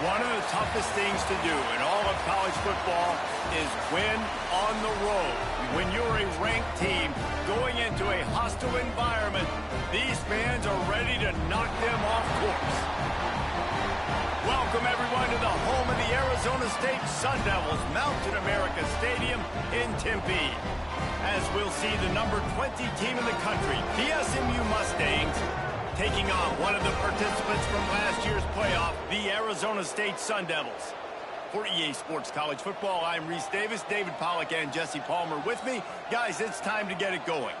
One of the toughest things to do in all of college football is win on the road. When you're a ranked team going into a hostile environment, these fans are ready to knock them off course. Welcome, everyone, to the home of the Arizona State Sun Devils, Mountain America Stadium in Tempe. As we'll see the number 20 team in the country, the SMU Mustangs, taking on one of the participants from last year's playoff, the Arizona State Sun Devils. For EA Sports College Football, I'm Reese Davis, David Pollack, and Jesse Palmer with me. Guys, it's time to get it going.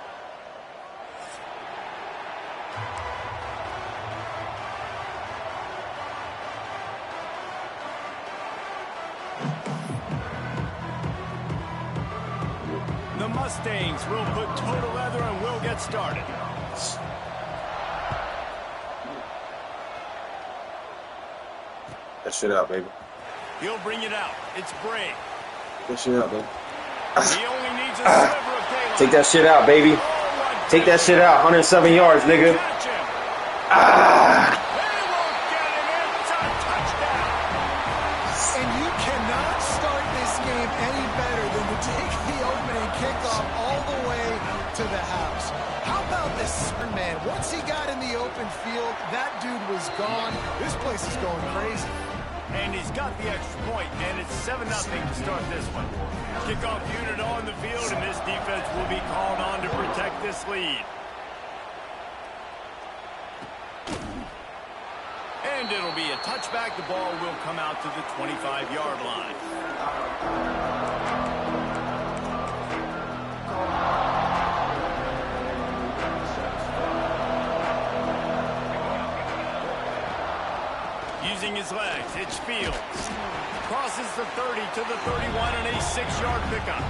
The Mustangs will put toe to leather and we'll get started. That shit out, baby. He'll bring it out. It's Bray. That shit out, baby. He only needs a sliver of daylight. Take that shit out, baby. Take that shit out. 107 yards, nigga. Ah. And you cannot start this game any better than to take the opening kickoff all the way to the house. How about this man? Once he got in the open field, that dude was gone. This place is going crazy. And he's got the extra point, and it's 7-0 to start this one. Kickoff unit on the field, and this defense will be called on to protect this lead. And it'll be a touchback. The ball will come out to the 25-yard line. Using his legs, it's Fields. Crosses the 30 to the 31 and a 6-yard pickup.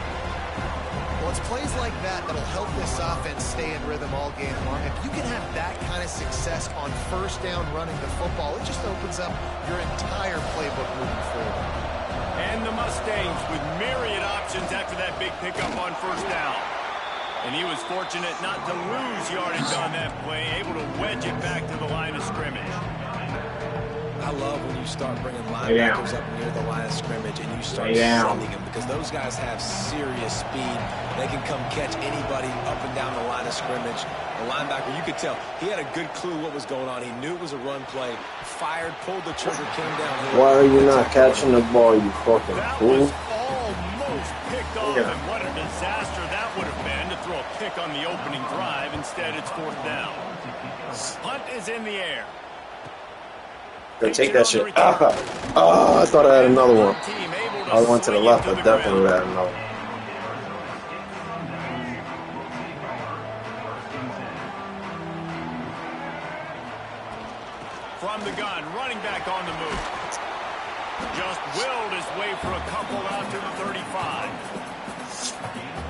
Well, it's plays like that that'll help this offense stay in rhythm all game long. If you can have that kind of success on first down running the football, it just opens up your entire playbook moving forward. And the Mustangs with myriad options after that big pickup on first down. And he was fortunate not to lose yardage on that play, able to wedge it back to the line of scrimmage. I love when you start bringing linebackers up near the line of scrimmage and you start sending them, because those guys have serious speed. They can come catch anybody up and down the line of scrimmage. The linebacker, you could tell, he had a good clue what was going on. He knew it was a run play, fired, pulled the trigger, came down here. Why are you not catching the ball, you fucking fool? That was almost picked off, and what a disaster that would have been to throw a pick on the opening drive. Instead, it's fourth down. Punt is in the air. Go take that shit. Oh, I thought I had another one. I went to the left, I definitely would have had another one. From the gun, running back on the move. Just willed his way for a couple out to the 35.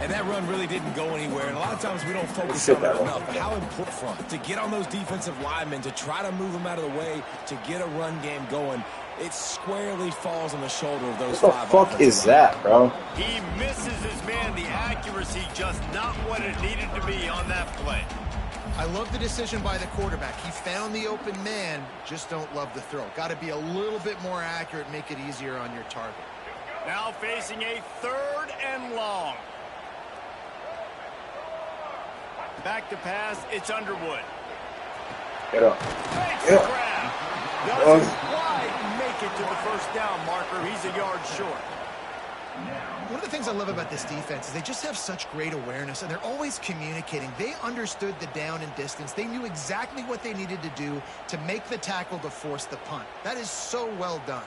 And that run really didn't go anywhere. And a lot of times we don't focus on it enough. But how important to get on those defensive linemen, to try to move them out of the way, to get a run game going. It squarely falls on the shoulder of those five. What the fuck is that, bro? He misses his man. The accuracy just not what it needed to be on that play. I love the decision by the quarterback. He found the open man, just don't love the throw. Got to be a little bit more accurate, make it easier on your target. Now facing a 3rd and long. Back to pass, it's Underwood. Get up. Makes the grab. Doesn't quite make it to the first down marker. He's a yard short. One of the things I love about this defense is they just have such great awareness, and they're always communicating. They understood the down and distance. They knew exactly what they needed to do to make the tackle to force the punt. That is so well done.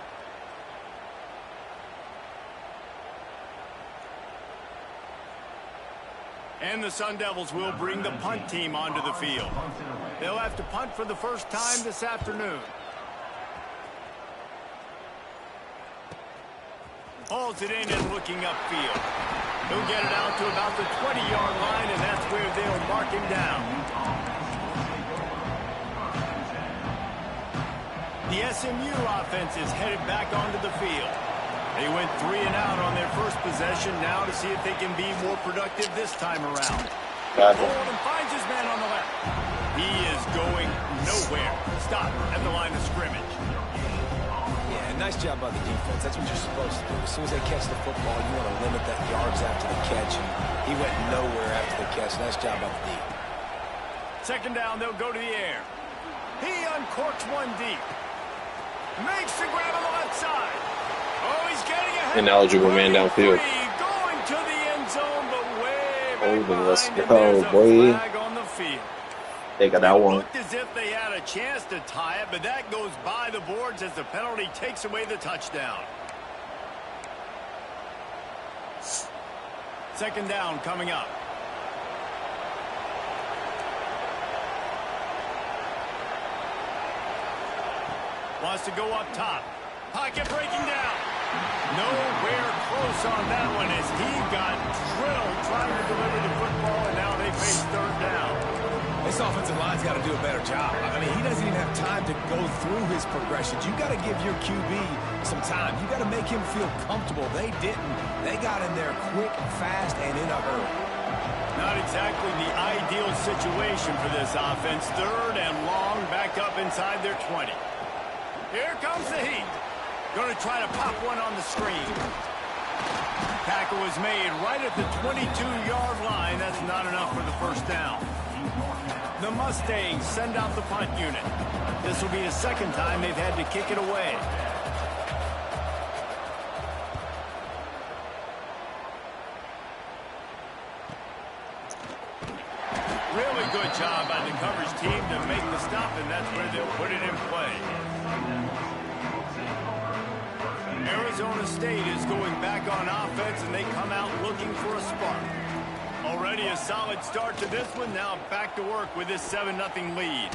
And the Sun Devils will bring the punt team onto the field. They'll have to punt for the first time this afternoon. Hauls it in and looking upfield. He'll get it out to about the 20-yard line, and that's where they'll mark him down. The SMU offense is headed back onto the field. They went 3 and out on their first possession, now to see if they can be more productive this time around. Golden finds his man on the left. He is going nowhere. Stop at the line of scrimmage. Yeah, nice job by the defense. That's what you're supposed to do. As soon as they catch the football, you want to limit that yards after the catch. And he went nowhere after the catch. Nice job by the D. Second down, they'll go to the air. He uncorks one deep. Makes the grab on the left side. Oh, he's getting ahead. Ineligible man downfield. Going to the end zone, but way Oh, back let's behind him. go, There's a boy. flag on the field. They got that one. Looked as if they had a chance to tie it, but that goes by the boards as the penalty takes away the touchdown. Second down coming up. Wants to go up top. Pocket breaking down. Nowhere close on that one as he got drilled trying to deliver the football, and now they face third down. This offensive line's got to do a better job. I mean, he doesn't even have time to go through his progressions. You got to give your QB some time. You got to make him feel comfortable. They didn't. They got in there quick, fast, and in a hurry. Not exactly the ideal situation for this offense. Third and long, back up inside their 20. Here comes the heat. Going to try to pop one on the screen. Tackle was made right at the 22-yard line. That's not enough for the first down. The Mustangs send out the punt unit. This will be the second time they've had to kick it away. Really good job by the coverage team to make the stop, and that's where they'll put it in play. Arizona State is going back on offense, and they come out looking for a spark. Already a solid start to this one. Now back to work with this 7-0 lead.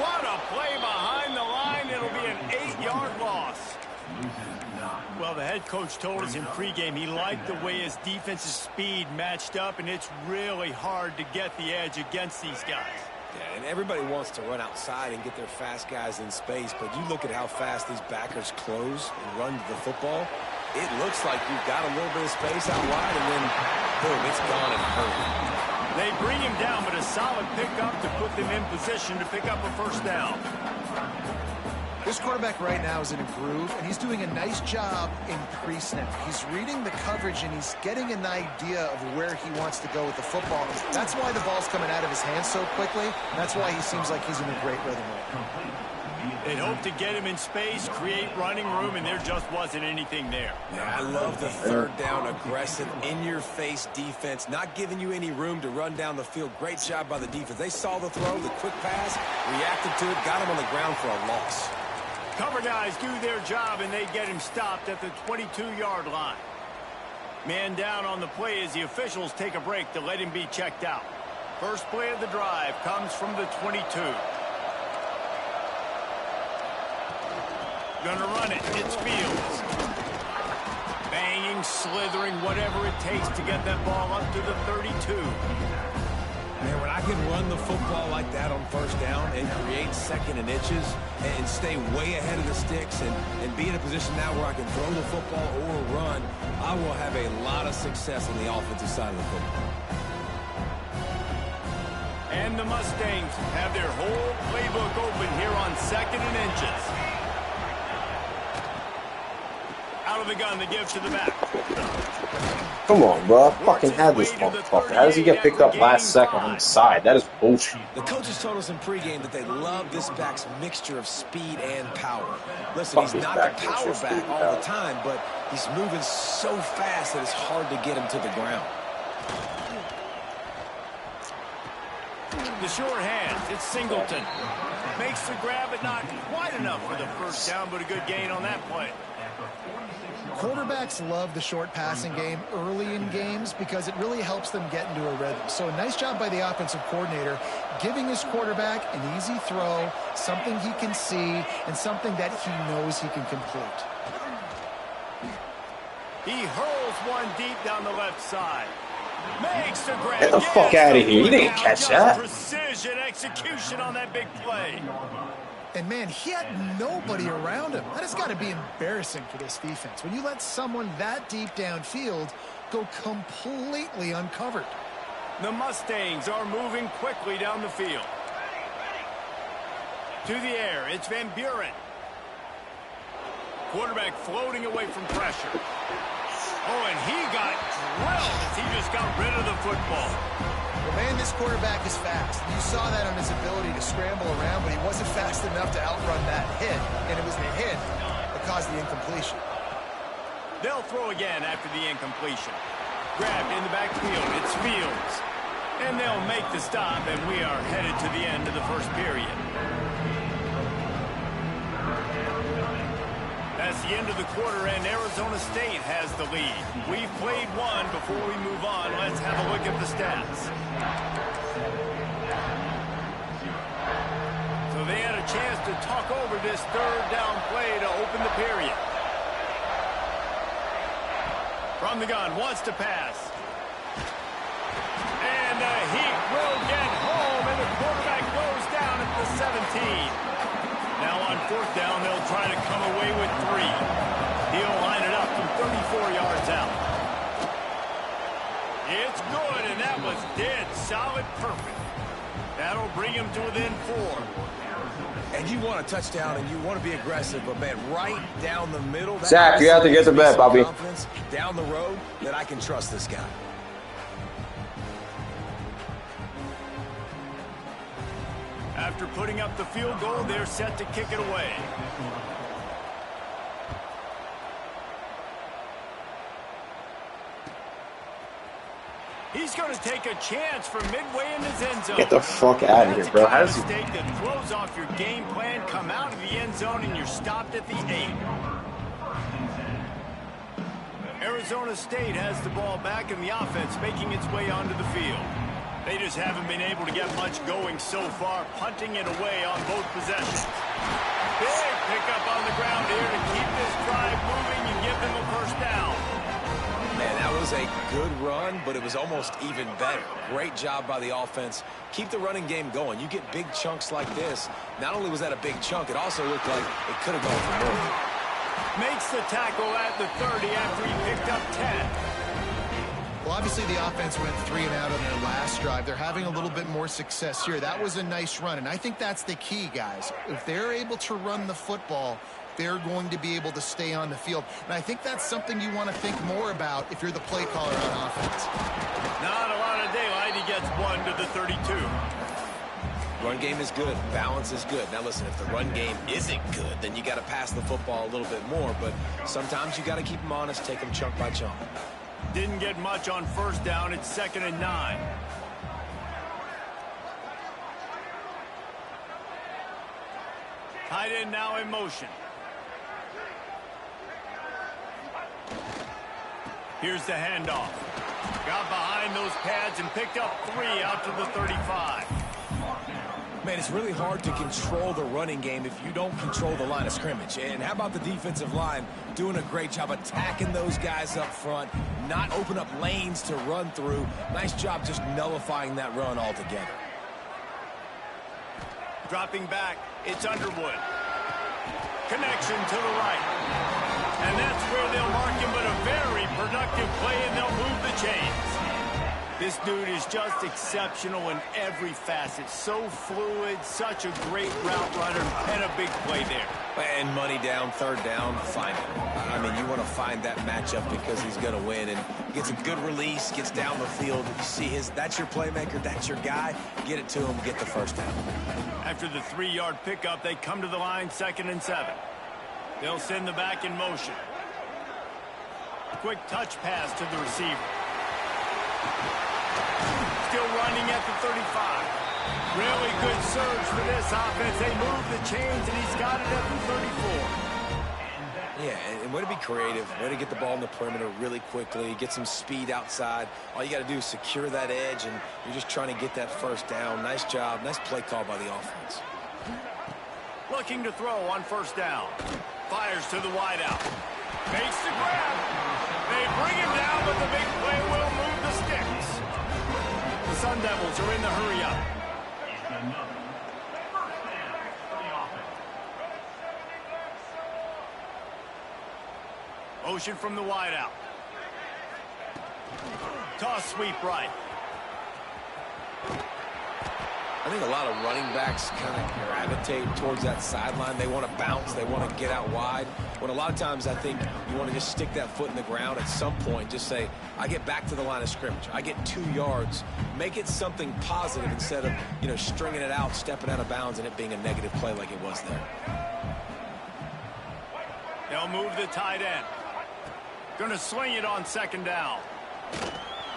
What a play behind the line. It'll be an 8-yard loss. Well, the head coach told us in pregame he liked the way his defense's speed matched up, and it's really hard to get the edge against these guys. Yeah, and everybody wants to run outside and get their fast guys in space, but you look at how fast these backers close and run to the football. It looks like you've got a little bit of space out wide, and then, boom, it's gone in a hurry. They bring him down, but a solid pickup to put them in position to pick up a first down. This quarterback right now is in a groove, and he's doing a nice job in pre-snap. He's reading the coverage, and he's getting an idea of where he wants to go with the football. That's why the ball's coming out of his hands so quickly. That's why he seems like he's in a great rhythm right now. They'd hope to get him in space, create running room, and there just wasn't anything there. Yeah, I love the third down, aggressive, in-your-face defense, not giving you any room to run down the field. Great job by the defense. They saw the throw, the quick pass, reacted to it, got him on the ground for a loss. Cover guys do their job, and they get him stopped at the 22-yard line. Man down on the play as the officials take a break to let him be checked out. First play of the drive comes from the 22. Gonna run it. It's Fields. Banging, slithering, whatever it takes to get that ball up to the 32. Man, when I can run the football like that on first down and create second and inches and stay way ahead of the sticks and be in a position now where I can throw the football or run, I will have a lot of success on the offensive side of the football. And the Mustangs have their whole playbook open here on second and inches. Out of the gun, the give to the back. Come on, bro. Fucking had this motherfucker. How does he get picked up last second on the side? That is bullshit. The coaches told us in pregame that they love this back's mixture of speed and power. Listen, he's not the power back all the time, but he's moving so fast that it's hard to get him to the ground. The short hands, it's Singleton. Makes the grab, but not quite enough for the first down, but a good gain on that play. Quarterbacks love the short passing game early in games because it really helps them get into a rhythm. So a nice job by the offensive coordinator giving his quarterback an easy throw, something he can see, and something that he knows he can complete. He hurls one deep down the left side. Makes the grab. Get the fuck out of here. You didn't catch that. Precision execution on that big play. And, man, he had nobody around him. That has got to be embarrassing for this defense. When you let someone that deep downfield go completely uncovered. The Mustangs are moving quickly down the field. To the air, it's Van Buren. Quarterback floating away from pressure. Oh, and he got drilled as he just got rid of the football. Well, man, this quarterback is fast. You saw that on his ability to scramble around, but he wasn't fast enough to outrun that hit, and it was the hit that caused the incompletion. They'll throw again after the incompletion. Grabbed in the backfield. It's Fields. And they'll make the stop, and we are headed to the end of the first period. That's the end of the quarter, and Arizona State has the lead. We've played one. Before we move on, let's have a look at the stats. So they had a chance to talk over this third down play to open the period. From the gun, wants to pass. And he will get home, and the quarterback goes down at the 17. Now on fourth down, they'll try to come away with 3. He'll line it up from 34 yards out. It's good, and that was dead solid perfect. That'll bring him to within 4. And you want a touchdown, and you want to be aggressive, but, man, right down the middle. Zach, you have to get the bet, Bobby. Down the road that I can trust this guy. After putting up the field goal, they're set to kick it away. He's going to take a chance from midway in his end zone. Get the fuck out of here, bro. How does he... Mistake that throws off your game plan, come out of the end zone, and you're stopped at the 8. Arizona State has the ball back, and the offense making its way onto the field. They just haven't been able to get much going so far, punting it away on both possessions. Big pickup on the ground here to keep this drive moving and give them a first down. Man, that was a good run, but it was almost even better. Great job by the offense. Keep the running game going. You get big chunks like this. Not only was that a big chunk, it also looked like it could have gone for more. Makes the tackle at the 30 after he picked up 10. Well, obviously the offense went 3 and out on their last drive. They're having a little bit more success here. That was a nice run, and I think that's the key, guys. If they're able to run the football, they're going to be able to stay on the field. And I think that's something you want to think more about if you're the play caller on offense. Not a lot of daylight. He gets 1 to the 32. Run game is good. Balance is good. Now, listen, if the run game isn't good, then you got to pass the football a little bit more. But sometimes you got to keep them honest, take them chunk by chunk. Didn't get much on first down. It's 2nd and 9. Tight end now in motion. Here's the handoff. Got behind those pads and picked up 3 out to the 35. Man, it's really hard to control the running game if you don't control the line of scrimmage. And how about the defensive line doing a great job attacking those guys up front, not open up lanes to run through. Nice job just nullifying that run altogether. Dropping back, it's Underwood. Connection to the right. And that's where they'll mark him, but a very productive play, and they'll move the chains. This dude is just exceptional in every facet. So fluid, such a great route runner, and a big play there. And money down, 3rd down, find him. I mean, you want to find that matchup because he's going to win, and gets a good release, gets down the field. You see that's your playmaker, that's your guy. Get it to him, get the first down. After the 3-yard pickup, they come to the line, 2nd and 7. They'll send the back in motion. Quick touch pass to the receiver. Still running at the 35. Really good surge for this offense. They move the chains, and he's got it at the 34. Yeah, and way to be creative, way to get the ball in the perimeter really quickly, get some speed outside. All you got to do is secure that edge, and you're just trying to get that first down. Nice job. Nice play call by the offense. Looking to throw on first down. Fires to the wideout. Makes the grab. They bring him down, but the big play will move the sticks. The Sun Devils are in the hurry-up. Motion from the wideout. Toss sweep right. I think a lot of running backs kind of gravitate towards that sideline. They want to bounce. They want to get out wide. When a lot of times I think you want to just stick that foot in the ground at some point. Just say, I get back to the line of scrimmage. I get 2 yards. Make it something positive instead of, you know, stringing it out, stepping out of bounds, and it being a negative play like it was there. They'll move the tight end. Gonna swing it on second down.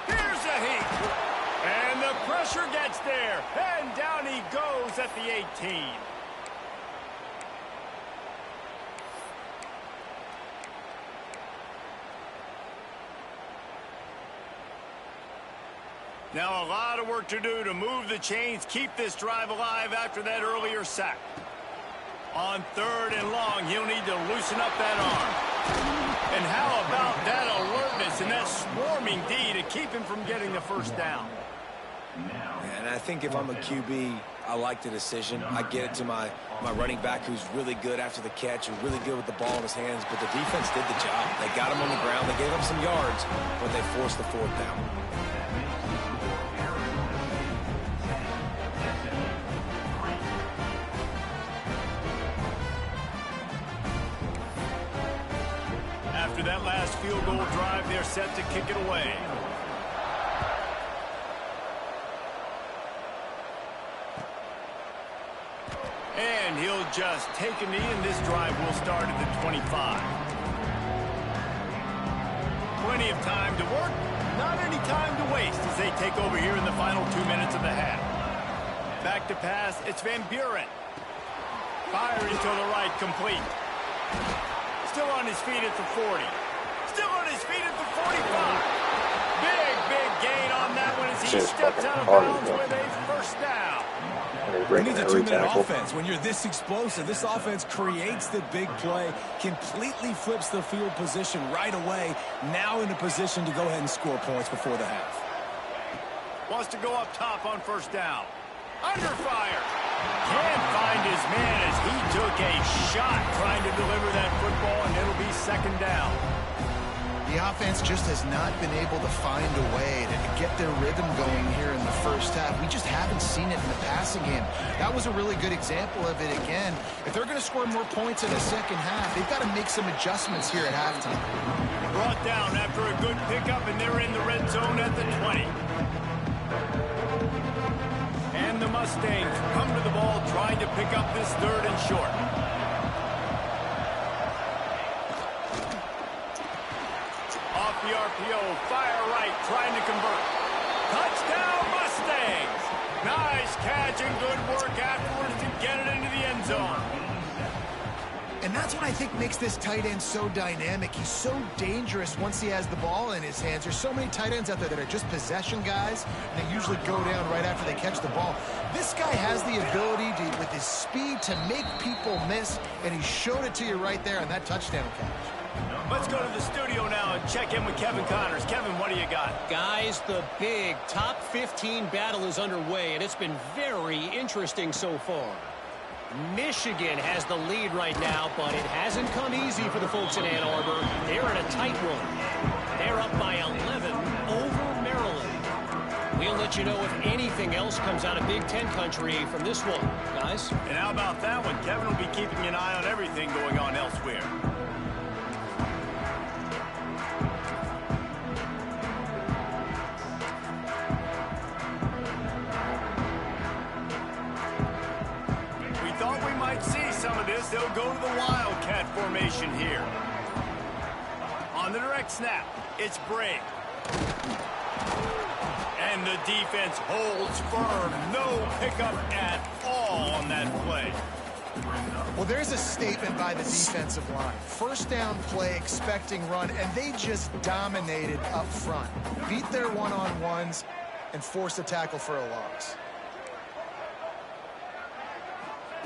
Here's a heat. And the pressure gets there. And down he goes at the 18. Now a lot of work to do to move the chains, keep this drive alive after that earlier sack. On 3rd and long, he'll need to loosen up that arm. And how about that alertness and that swarming D to keep him from getting the first down? And I think if I'm a QB, I like the decision. I get it to my running back who's really good after the catch and really good with the ball in his hands, but the defense did the job. They got him on the ground. They gave up some yards, but they forced the 4th down. After that last field goal drive, they're set to kick it away. And he'll just take a knee, and this drive will start at the 25. Plenty of time to work, not any time to waste as they take over here in the final 2 minutes of the half. Back to pass, it's Van Buren. Firing to the right, complete. Still on his feet at the 40. Still on his feet at the 45. Big gain on that one as he steps out of bounds with a first down. You need a 2-minute offense. When you're this explosive, this offense creates the big play, completely flips the field position right away, now in a position to go ahead and score points before the half. Wants to go up top on first down. Under fire. Can't find his man as he took a shot trying to deliver that football, and it'll be second down. The offense just has not been able to find a way to get their rhythm going here in the first half. We just haven't seen it in the passing game. That was a really good example of it again. If they're going to score more points in the second half, they've got to make some adjustments here at halftime. Brought down after a good pickup, and they're in the red zone at the 20. And the Mustangs come to the ball trying to pick up this 3rd and short. Off the RPO, fire right, trying to convert. Touchdown Mustangs! Nice catch and good work afterwards to get it into the end zone. And that's what I think makes this tight end so dynamic. He's so dangerous once he has the ball in his hands. There's so many tight ends out there that are just possession guys, and they usually go down right after they catch the ball. This guy has the ability to, with his speed, to make people miss, and he showed it to you right there on that touchdown catch. Let's go to the studio now and check in with Kevin Connors. Kevin, what do you got? Guys, the big top 15 battle is underway, and it's been very interesting so far. Michigan has the lead right now, but it hasn't come easy for the folks in Ann Arbor. They're in a tight one. They're up by 11 over Maryland. We'll let you know if anything else comes out of Big Ten country from this one, guys. And how about that one? Kevin will be keeping an eye on everything going on elsewhere. Some of this, they'll go to the Wildcat formation here. On the direct snap, it's Bray. And the defense holds firm. No pickup at all on that play. Well, there's a statement by the defensive line. First down play, expecting run, and they just dominated up front. Beat their one-on-ones and forced a tackle for a loss.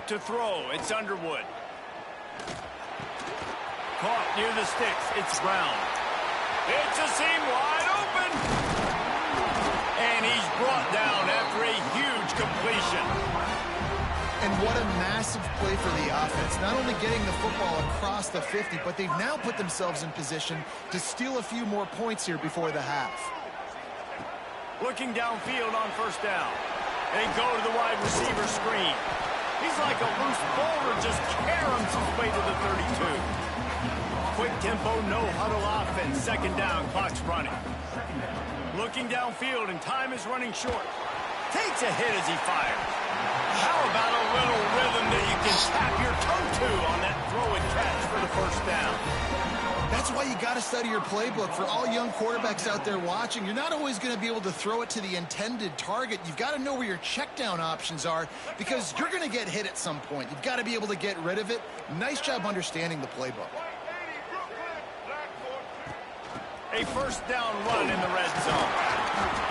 To throw, it's Underwood. Caught near the sticks, it's Brown. It's a seam wide open. And he's brought down after a huge completion. And what a massive play for the offense. Not only getting the football across the 50, but they've now put themselves in position to steal a few more points here before the half. Looking downfield on first down. They go to the wide receiver screen. He's like a loose boulder, just caroms his way to the 32. Quick tempo, no huddle offense. Second down, clock's running. Looking downfield, and time is running short. Takes a hit as he fires. How about a little rhythm that you can tap your toe to on that throw and catch for the first down? That's why you got to study your playbook. For all young quarterbacks out there watching, you're not always going to be able to throw it to the intended target. You've got to know where your check down options are because you're going to get hit at some point. You've got to be able to get rid of it. Nice job understanding the playbook. A first down run in the red zone.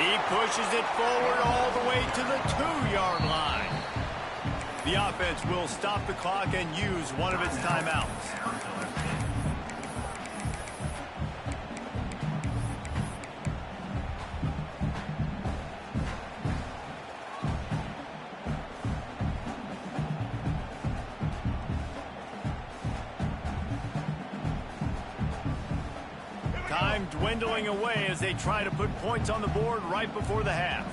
He pushes it forward all the way to the 2-yard line. The offense will stop the clock and use one of its timeouts. Time dwindling away as they try to put points on the board right before the half.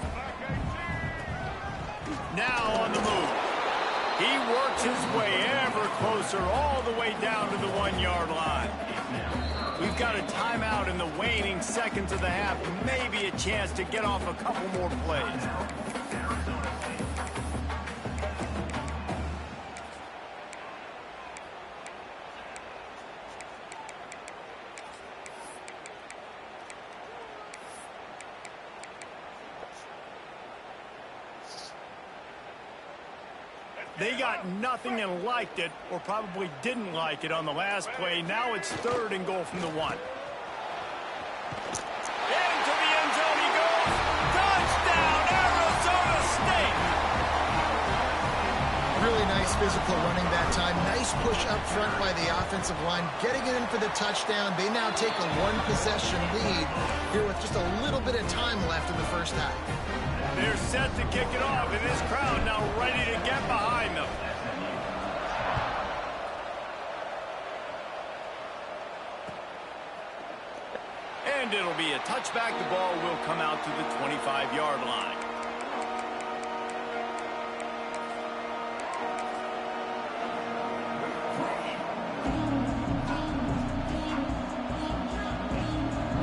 Now on the move. He works his way ever closer all the way down to the 1-yard line. We've got a timeout in the waning seconds of the half. Maybe a chance to get off a couple more plays. They got nothing and liked it, or probably didn't like it on the last play. Now it's 3rd and goal from the 1. Into the end zone he goes. Touchdown, Arizona State! Really nice physical running that time. Nice push up front by the offensive line. Getting it in for the touchdown. They now take a 1-possession lead here with just a little bit of time left in the first half. They're set to kick it off, and this crowd now ready to get behind them. And it'll be a touchback. The ball will come out to the 25-yard line.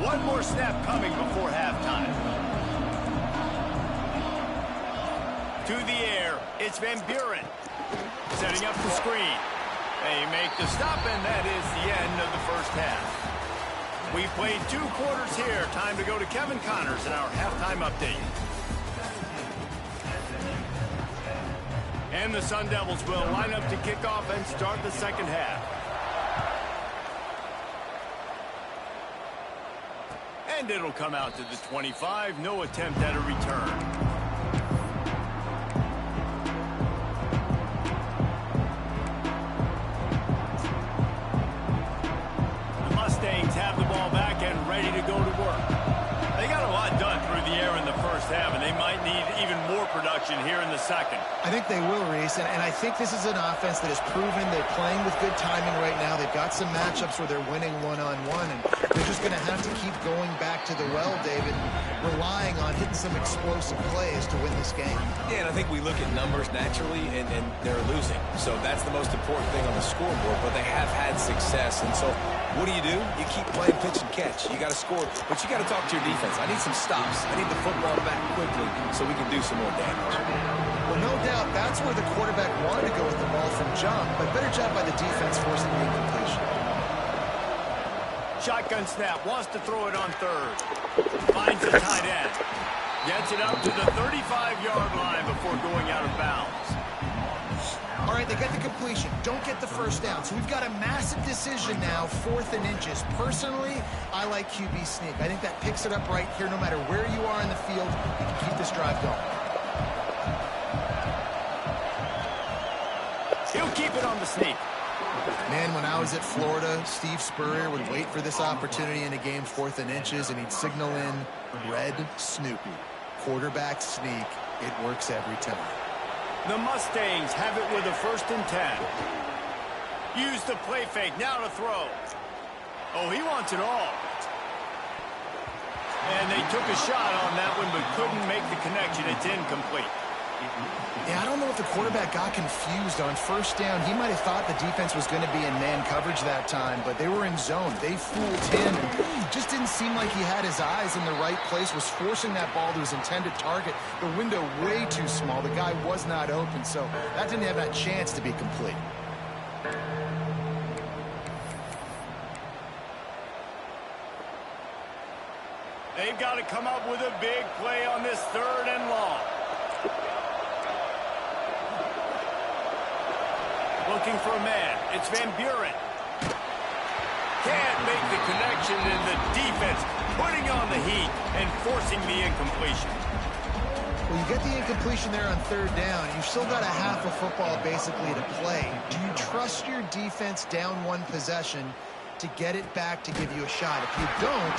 One more snap coming before halftime. To the air, it's Van Buren. Setting up the screen. They make the stop, and that is the end of the first half. We played 2 quarters here. Time to go to Kevin Connors in our halftime update. And the Sun Devils will line up to kick off and start the second half. And it'll come out to the 25. No attempt at a return. Have the ball back and ready to go to work. They got a lot done through the air in the first half, and they might need even more production here in the second. I think they will, Reese, and I think this is an offense that has proven they're playing with good timing right now. They've got some matchups where they're winning one-on-one, and they're just going to have to keep going back to the well, David, relying on hitting some explosive plays to win this game. Yeah, and I think we look at numbers naturally, and they're losing. So that's the most important thing on the scoreboard, but they have had success, and so what do? You keep playing pitch and catch. You got to score, but you got to talk to your defense. I need some stops. I need the football back quickly so we can do some more damage. Well, no doubt that's where the quarterback wanted to go with the ball from jump, but better job by the defense forcing the incompletion. Shotgun snap, wants to throw it on 3rd. Finds the tight end. Gets it up to the 35-yard line before going out of bounds. All right, they get the completion. Don't get the first down. So we've got a massive decision now, 4th and inches. Personally, I like QB sneak. I think that picks it up right here. No matter where you are in the field, you can keep this drive going. He'll keep it on the sneak. Man, when I was at Florida, Steve Spurrier would wait for this opportunity in a game, 4th and inches, and he'd signal in Red Snoopy. Quarterback sneak. It works every time. The Mustangs have it with a 1st and 10. Use the play fake, now to throw. Oh, he wants it all. And they took a shot on that one, but couldn't make the connection. It's incomplete. Yeah, I don't know if the quarterback got confused on first down. He might have thought the defense was going to be in man coverage that time, but they were in zone. They fooled him, and just didn't seem like he had his eyes in the right place, was forcing that ball to his intended target. The window way too small. The guy was not open, so that didn't have that chance to be complete. They've got to come up with a big play on this 3rd and long. Looking for a man. It's Van Buren. Can't make the connection, and the defense putting on the heat and forcing the incompletion. Well, you get the incompletion there on 3rd down. You've still got a half a football basically to play. Do you trust your defense down 1 possession to get it back to give you a shot? If you don't,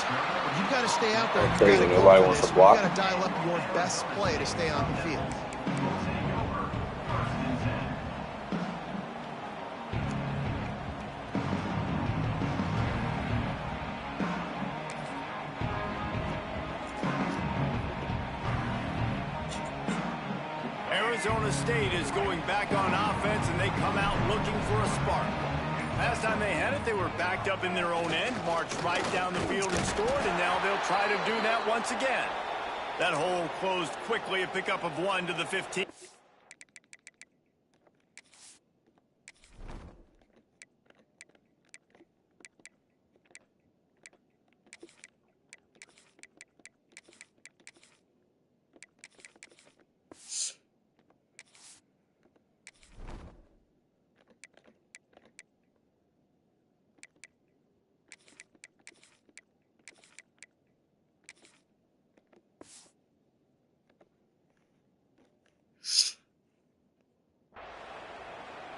you've got to stay out there. You've got to go for this. You've got to dial up your best play to stay on the field. Arizona State is going back on offense, and they come out looking for a spark. Last time they had it, they were backed up in their own end, marched right down the field and scored, and now they'll try to do that once again. That hole closed quickly, a pickup of 1 to the 15.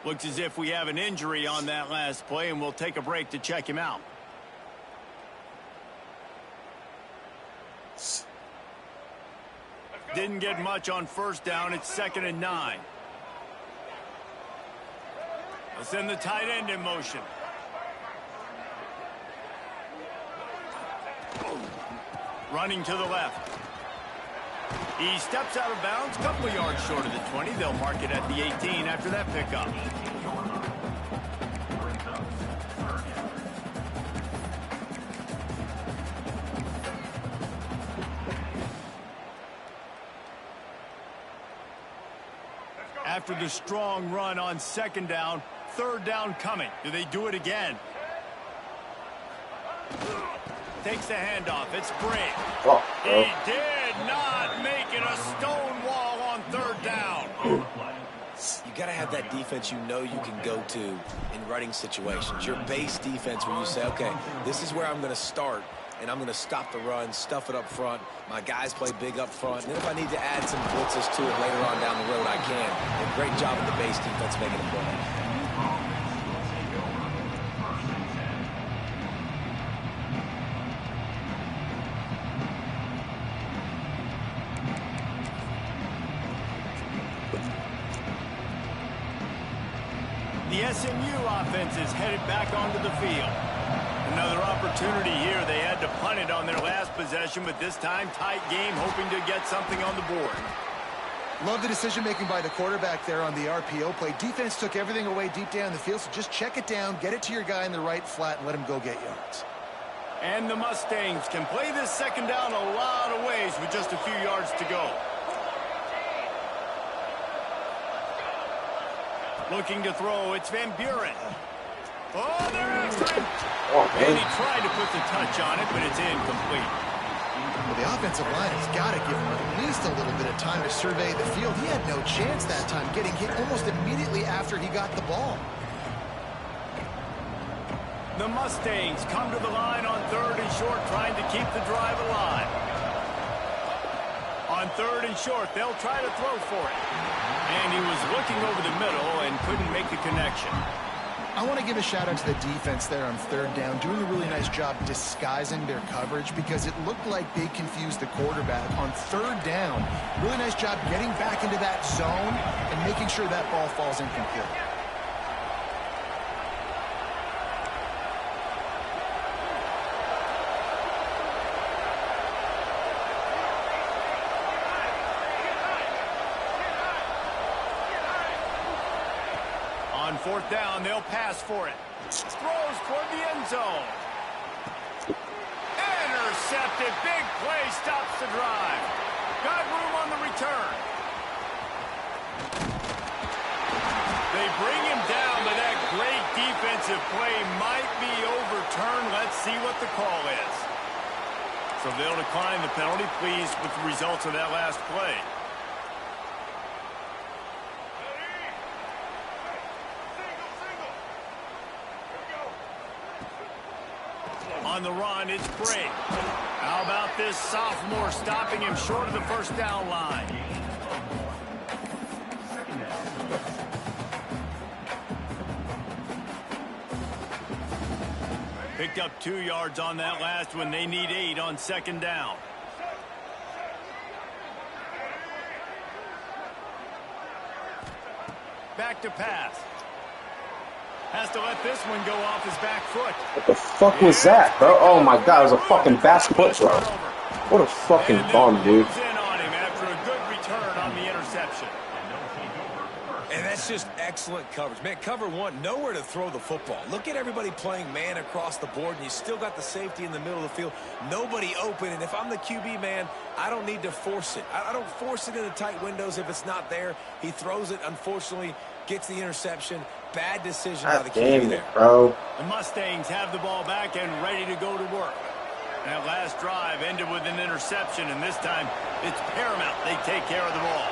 Looks as if we have an injury on that last play, and we'll take a break to check him out. Didn't get much on first down. It's 2nd and 9. Let's send the tight end in motion. Running to the left. He steps out of bounds, a couple of yards short of the 20. They'll mark it at the 18 after that pickup. After the strong run on 2nd down, 3rd down coming. Do they do it again? Takes the handoff. It's Brink. Oh, He did not make it a stone wall on 3rd down. You got to have that defense you know you can go to in running situations. Your base defense where you say, okay, this is where I'm going to start, and I'm going to stop the run, stuff it up front. My guys play big up front. And then if I need to add some blitzes to it later on down the road, I can. And great job of the base defense making a play. The SMU offense is headed back onto the field. Another opportunity here. They had to punt it on their last possession, but this time tight game, hoping to get something on the board. Love the decision-making by the quarterback there on the RPO play. Defense took everything away deep down the field, so just check it down, get it to your guy in the right flat, and let him go get yards. And the Mustangs can play this 2nd down a lot of ways with just a few yards to go. Looking to throw, it's Van Buren. Oh, they're after him. And he tried to put the touch on it, but it's incomplete. Well, the offensive line has got to give him at least a little bit of time to survey the field. He had no chance that time, getting hit almost immediately after he got the ball. The Mustangs come to the line on 3rd and short, trying to keep the drive alive. On 3rd and short, they'll try to throw for it. And he was looking over the middle and couldn't make the connection. I want to give a shout out to the defense there on 3rd down, doing a really nice job disguising their coverage because it looked like they confused the quarterback on 3rd down. Really nice job getting back into that zone and making sure that ball falls incomplete. fourth down, they'll pass for it. Throws toward the end zone. Intercepted. Big play stops the drive. Got room on the return. They bring him down, but that great defensive play might be overturned. Let's see what the call is. So they'll decline the penalty, pleased with the results of that last play. On the run, it's Bray. How about this sophomore stopping him short of the first down line? Picked up 2 yards on that last one. They need 8 on second down. Back to pass. Has to let this one go off his back foot. What the fuck was that, bro? Oh my god, it was a fucking basket throw. What a fucking bum, dude. In on him after a good return on the interception. And that's just excellent coverage. Man, cover one, nowhere to throw the football. Look at everybody playing man across the board, and you still got the safety in the middle of the field. Nobody open, and if I'm the QB, man, I don't need to force it. I don't force it into tight windows if it's not there. He throws it, unfortunately, gets the interception. Bad decision by the QB there. Bro. The Mustangs have the ball back and ready to go to work. That last drive ended with an interception, and this time it's paramount they take care of the ball.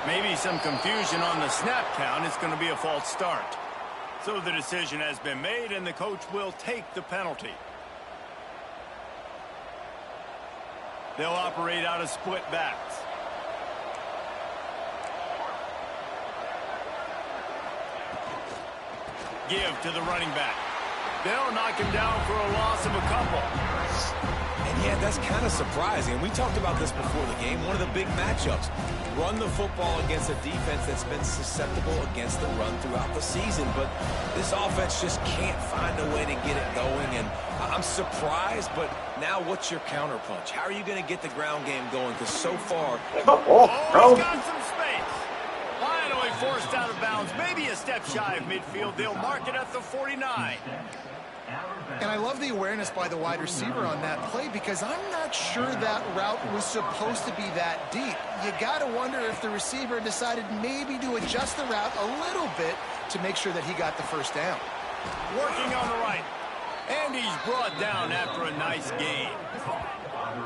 Maybe some confusion on the snap count. It's going to be a false start. So the decision has been made, and the coach will take the penalty. They'll operate out of split backs. Give to the running back. They'll knock him down for a loss of a couple. And yeah, that's kind of surprising. We talked about this before the game. One of the big matchups. Run the football against a defense that's been susceptible against the run throughout the season. But this offense just can't find a way to get it going. And I'm surprised, but now what's your counterpunch? How are you going to get the ground game going? Because so far... He's got some space. Finally forced out of bounds. Maybe a step shy of midfield. They'll mark it at the 49. And I love the awareness by the wide receiver on that play because I'm not sure that route was supposed to be that deep. You got to wonder if the receiver decided maybe to adjust the route a little bit to make sure that he got the first down. Working on the right. And he's brought down after a nice gain.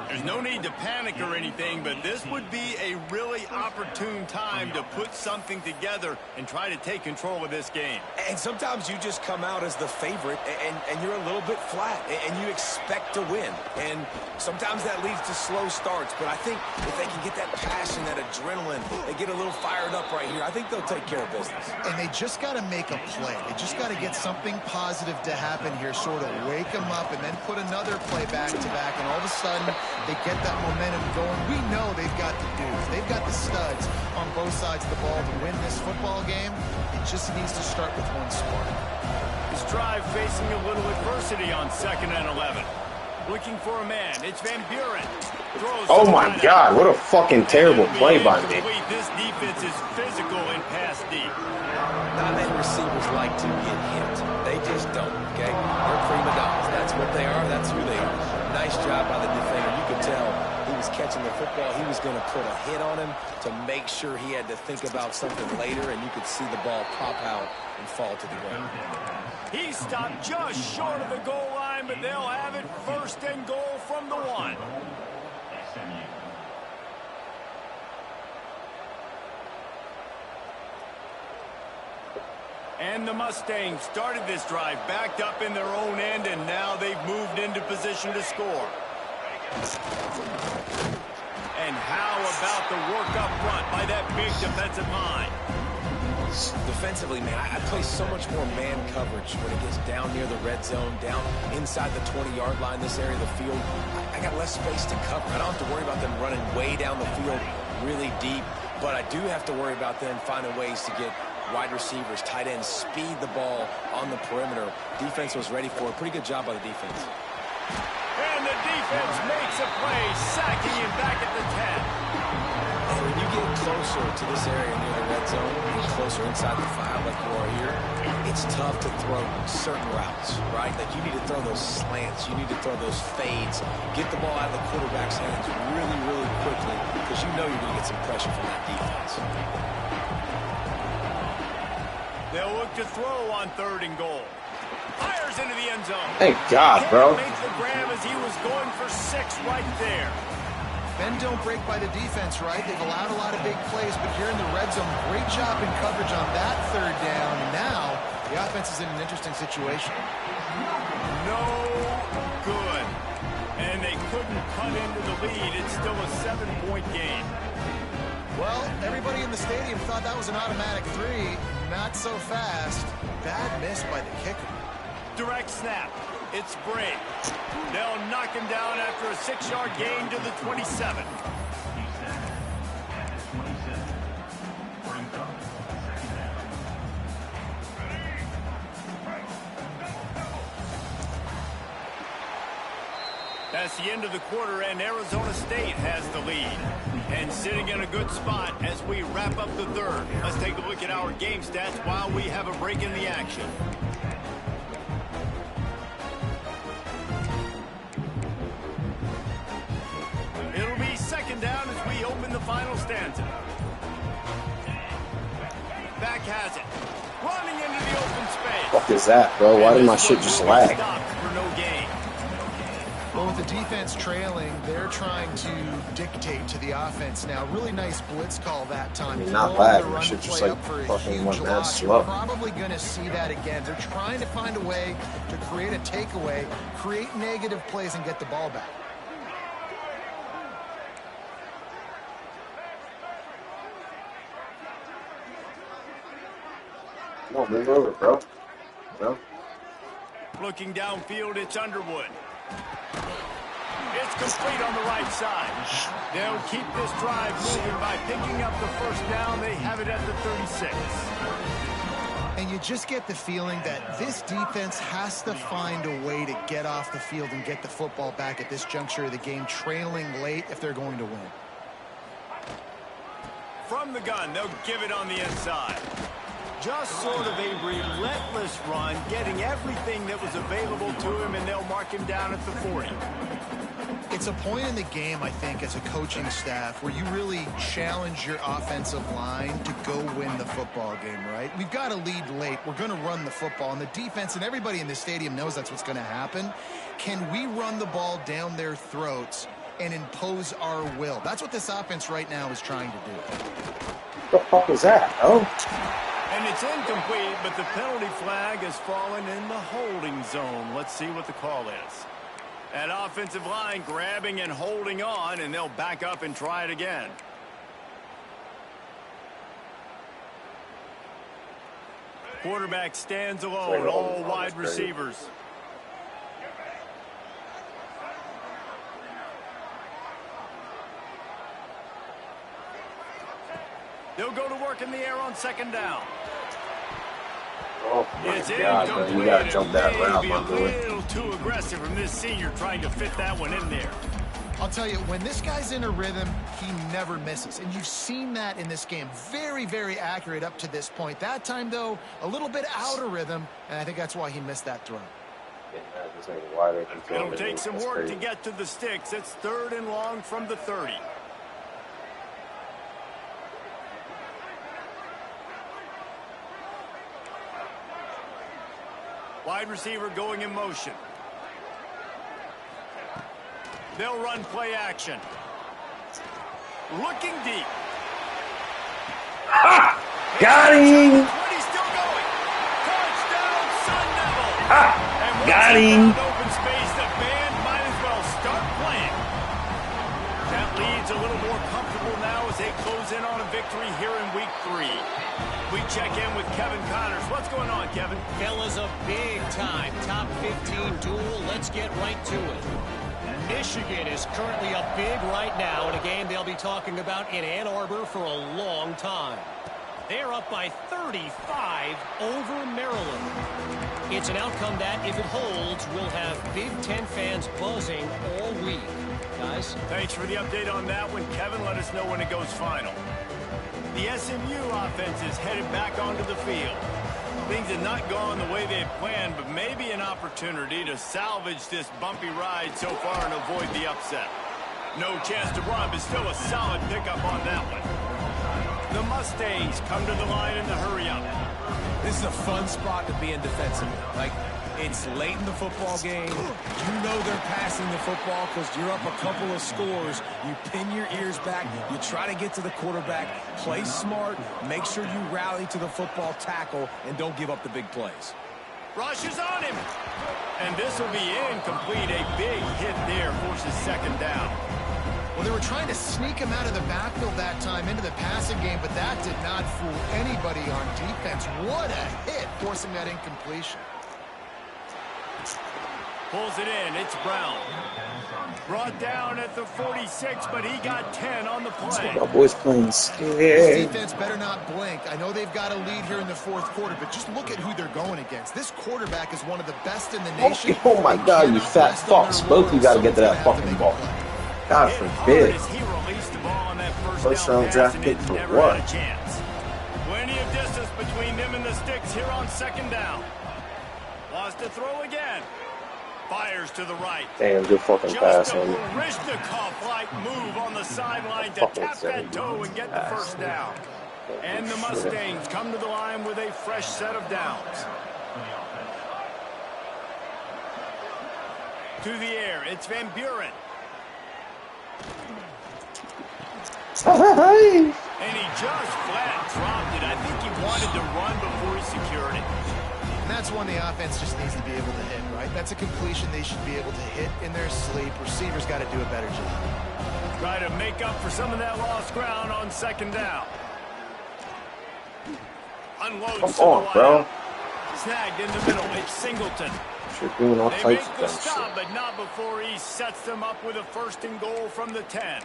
There's no need to panic or anything, but this would be a really opportune time to put something together and try to take control of this game. And sometimes you just come out as the favorite, and you're a little bit flat, and you expect to win. And sometimes that leads to slow starts, but I think if they can get that passion, that adrenaline, they get a little fired up right here, I think they'll take care of business. And they just got to make a play. They just got to get something positive to happen here, sort of wake them up, and then put another play back-to-back, and all of a sudden, they get that momentum going. We know they've got the dudes. They've got the studs on both sides of the ball to win this football game. It just needs to start with one spark. His drive facing a little adversity on 2nd and 11. Looking for a man. It's Van Buren. Oh my God, what a fucking terrible play by me. This defense is physical and pass deep. Not many receivers like to get hit. They just don't, okay? They're prima donnas. That's what they are. That's who they are. Nice job by the defender. You could tell he was catching the football. He was going to put a hit on him to make sure he had to think about something later, and you could see the ball pop out and fall to the ground. He stopped just short of the goal line, but they'll have it 1st and goal from the 1. And the Mustangs started this drive backed up in their own end, and now they've moved into position to score. And how about the work up front by that big defensive line? Defensively, man, I play so much more man coverage when it gets down near the red zone, down inside the 20-yard line, this area of the field. I got less space to cover. I don't have to worry about them running way down the field really deep, but I do have to worry about them finding ways to get wide receivers, tight ends, speed the ball on the perimeter. Defense was ready for it. Pretty good job by the defense. And the defense makes makes a play, sacking him back at the 10. When you get closer to this area near the red zone, and closer inside the 5 like you are here, it's tough to throw certain routes, right? Like you need to throw those slants, you need to throw those fades, get the ball out of the quarterback's hands really, really quickly because you know you're going to get some pressure from that defense. They'll look to throw on 3rd and goal. Fires into the end zone. Thank God, bro. Can't make the grab as he was going for 6 right there. Bend don't break by the defense, right? They've allowed a lot of big plays, but here in the red zone, great job in coverage on that 3rd down. And now the offense is in an interesting situation. No good. And they couldn't cut into the lead. It's still a 7-point game. Well, everybody in the stadium thought that was an automatic 3. Not so fast. Bad miss by the kicker. Direct snap. It's Bray. They'll knock him down after a 6-yard gain to the 27. That's the end of the quarter, and Arizona State has the lead. And sitting in a good spot as we wrap up the 3rd. Let's take a look at our game stats while we have a break in the action. It'll be 2nd down as we open the final stanza. Back has it. Running into the open space. What is that, bro? Why did my shit just lag? For no gain. Well, with the defense trailing, they're trying to dictate to the offense now. Really nice blitz call that time. I mean, not lag. My shit just like fucking went mad slow. You're probably going to see that again. They're trying to find a way to create a takeaway, create negative plays, and get the ball back. Come on, move over, bro. No? Looking downfield, it's Underwood. It's complete on the right side. They'll keep this drive moving by picking up the 1st down. They have it at the 36. And you just get the feeling that this defense has to find a way to get off the field and get the football back at this juncture of the game, trailing late if they're going to win. From the gun, they'll give it on the inside. Just sort of a relentless run, getting everything that was available to him, and they'll mark him down at the 40. It's a point in the game, I think, as a coaching staff where you really challenge your offensive line to go win the football game, right? We've got to lead late. We're going to run the football, and the defense and everybody in the stadium knows that's what's going to happen. Can we run the ball down their throats and impose our will? That's what this offense right now is trying to do. What the fuck was that? Oh. And it's incomplete, but the penalty flag has fallen in the holding zone. Let's see what the call is. That offensive line grabbing and holding on, and they'll back up and try it again. Quarterback stands alone, all wide receivers. They'll go to work in the air on 2nd down. Oh my God, man. You gotta jump that route, my boy. A little too aggressive from this senior trying to fit that one in there. I'll tell you, when this guy's in a rhythm, he never misses. And you've seen that in this game. Very, very accurate up to this point. That time, though, a little bit out of rhythm, and I think that's why he missed that throw. It'll take some work to get to the sticks. It's 3rd and long from the 30. Wide receiver going in motion. They'll run play action. Looking deep. Ah! Got him! He's still going. Touchdown, Sun Devils. Ah! Got him! Open space, the band might as well start playing. That lead's a little more comfortable now as they close in on a victory here in week 3. We check in with Kevin Connors. What's going on, Kevin? Fellas, a big-time top 15 duel. Let's get right to it. Michigan is currently up big right now in a game they'll be talking about in Ann Arbor for a long time. They're up by 35 over Maryland. It's an outcome that, if it holds, will have Big Ten fans buzzing all week. guys. Thanks for the update on that one, Kevin. Let us know when it goes final. The SMU offense is headed back onto the field. Things have not gone the way they had planned, but maybe an opportunity to salvage this bumpy ride so far and avoid the upset. No chance to run, but still a solid pickup on that one. The Mustangs come to the line in the hurry-up. This is a fun spot to be in defensively. Like, it's late in the football game. You know they're passing the football because you're up a couple of scores. You pin your ears back. You try to get to the quarterback. Play smart. Make sure you rally to the football tackle and don't give up the big plays. Rush is on him. And this will be incomplete. A big hit there forces second down. Well, they were trying to sneak him out of the backfield that time into the passing game, but that did not fool anybody on defense. What a hit, forcing that incompletion. Pulls it in. It's Brown. Brought down at the 46, but he got 10 on the play. My boys playing scared. This defense better not blink. I know they've got a lead here in the fourth quarter, but just look at who they're going against. This quarterback is one of the best in the nation. Oh my God, you fat fucks. Both of you got to get to that fucking ball. God forbid. First round draft pick for what? Plenty of distance between them and the sticks here on second down. Lost to throw again. Fires to the right. Damn, good fucking pass, man. Rishnikov-like move on the sideline to tap that toe and get the first down. And the Mustangs come to the line with a fresh set of downs. To the air, it's Van Buren. And he just flat dropped it. I think he wanted to run before he secured it. And that's one the offense just needs to be able to hit, right? That's a completion they should be able to hit in their sleep. Receivers got to do a better job. Try to make up for some of that lost ground on second down. Unloads. Come on, bro. Snagged in the middle. It's Singleton. You're doing all They types make of the dumb stop, shit. but not before he sets them up with a first and goal from the 10.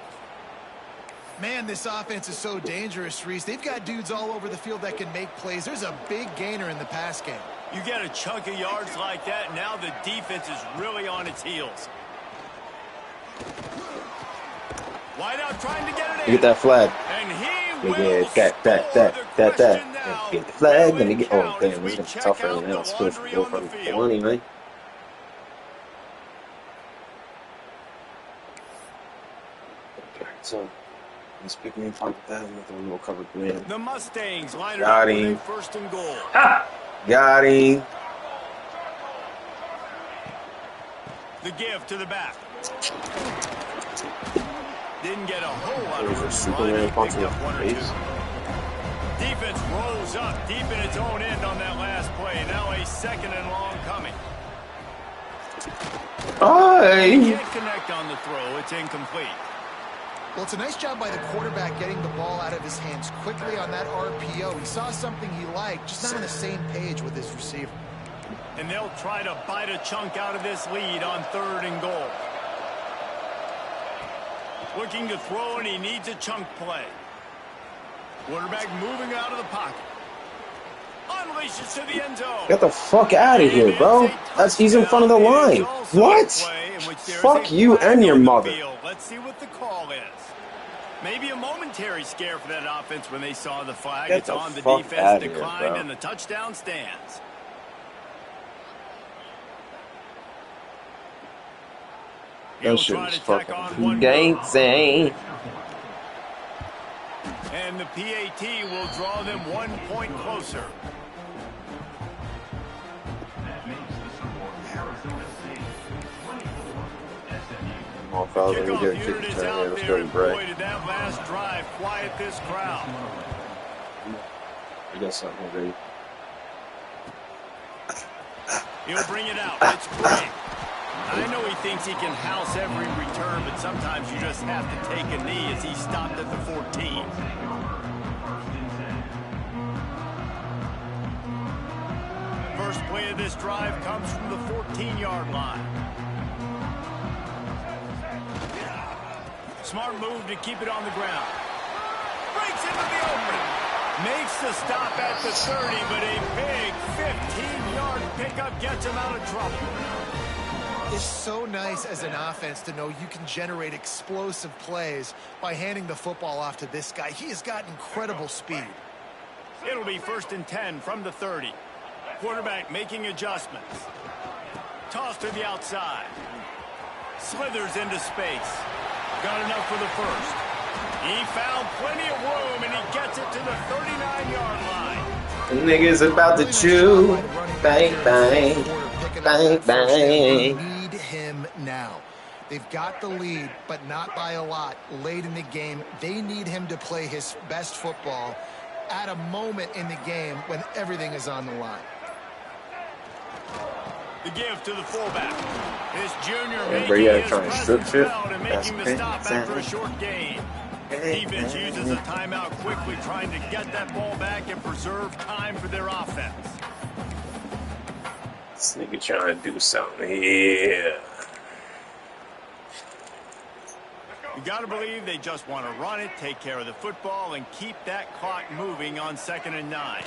Man, this offense is so dangerous, Reese. They've got dudes all over the field that can make plays. There's a big gainer in the pass game. You get a chunk of yards like that, now the defense is really on its heels. Wideout trying to get it in. Get that flag. And he will Yeah, that. Get the flag, then you get. Oh, damn, this is gonna be tough right now. It's good for the money, man. Okay, so let's pick me up that with a little covered win. The Mustangs line it Got up with him. a first and goal. Got him. The give to the back. Didn't get a whole lot There's a of Superman punch in the one or two. face. Defense rolls up deep in its own end on that last play. Now a second and long coming. He can't connect on the throw. It's incomplete. Well, it's a nice job by the quarterback getting the ball out of his hands quickly on that RPO. He saw something he liked, just not on the same page with his receiver. And they'll try to bite a chunk out of this lead on third and goal. Looking to throw, and he needs a chunk play. Quarterback moving out of the pocket. Unleashes to the end zone. Get the fuck out of here, bro. He's in front of the line. What? Fuck you and your mother. Let's see what the call is. Maybe a momentary scare for that offense when they saw the flag. Get it's the on the fuck defense, outta here, declined, bro. and the touchdown stands. That shit was fucking gangster. And the PAT will draw them 1 point closer. Come on, fellas, let me Kickoff get a unit kick is return here. out Let's there, go to and break. boy, did that last drive quiet this crowd. You got something ready? He'll bring it out. It's great. I know he thinks he can house every return, but sometimes you just have to take a knee as he stopped at the 14. First play of this drive comes from the 14-yard line. Smart move to keep it on the ground. Breaks into the open. Makes the stop at the 30, but a big 15-yard pickup gets him out of trouble. It's so nice as an offense to know you can generate explosive plays by handing the football off to this guy. He has got incredible speed. It'll be 1st and 10 from the 30. Quarterback making adjustments. Toss to the outside. Slithers into space. Got enough for the first. He found plenty of room, and he gets it to the 39-yard line. The nigga's about to chew. Bang, bang. Bang, bang. Need him now. They've got the lead, but not by a lot. Late in the game, they need him to play his best football at a moment in the game when everything is on the line. The give to the fullback. This junior making his presence felt and making the stop after a short gain. Defense uses a timeout quickly, trying to get that ball back and preserve time for their offense. This nigga trying to do something here. You got to believe they just want to run it, take care of the football, and keep that clock moving on 2nd and 9.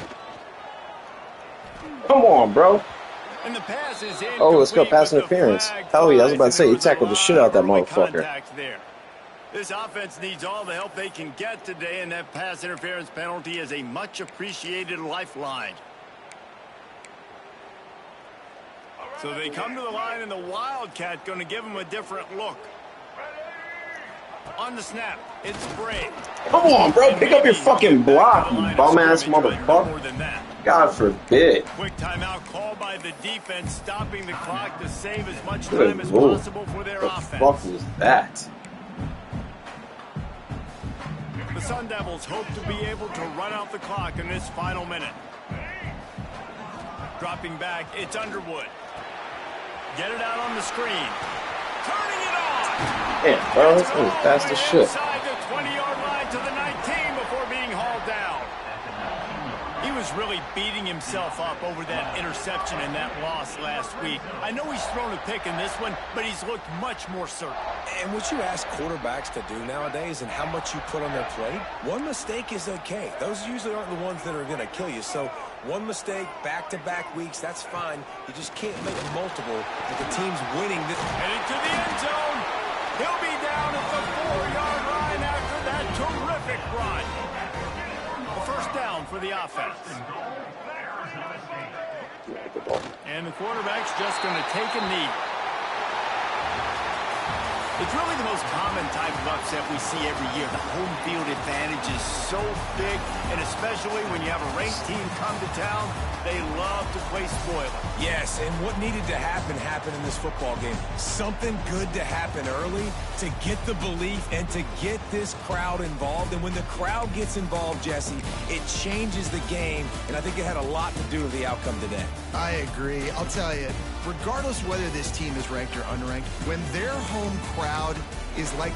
Come on, bro. And the pass is in. Oh, let's go pass interference. Hell yeah, I was about to say, he tackled the shit out of that motherfucker. This offense needs all the help they can get today, and that pass interference penalty is a much appreciated lifeline. So they come to the line, and the Wildcat going to give them a different look. On the snap, it's Brave. Come on, bro. Pick up your fucking block, you bum-ass motherfucker. God forbid. Quick timeout call by the defense, stopping the clock to save as much time as possible for their offense. What the fuck was that? The Sun Devils hope to be able to run out the clock in this final minute. Dropping back, it's Underwood. Get it out on the screen. Turning it on. Damn, bro, this was fast as shit. Inside the 20-yard line to the 19 before being hauled down. He was really beating himself up over that interception and that loss last week. I know he's thrown a pick in this one, but he's looked much more certain. And what you ask quarterbacks to do nowadays and how much you put on their plate, one mistake is okay. Those usually aren't the ones that are going to kill you. So one mistake, back-to-back weeks, that's fine. You just can't make multiple if the team's winning. Heading to the end zone. He'll be down at the 4-yard line after that terrific run. A first down for the offense. And the quarterback's just going to take a knee. It's really the most common type of upset we see every year. The home field advantage is so big, and especially when you have a ranked team come to town, they love to play spoiler. Yes, and what needed to happen happened in this football game. Something good to happen early to get the belief and to get this crowd involved. And when the crowd gets involved, Jesse, it changes the game, and I think it had a lot to do with the outcome today. I agree. I'll tell you, regardless whether this team is ranked or unranked, when their home crowd is like...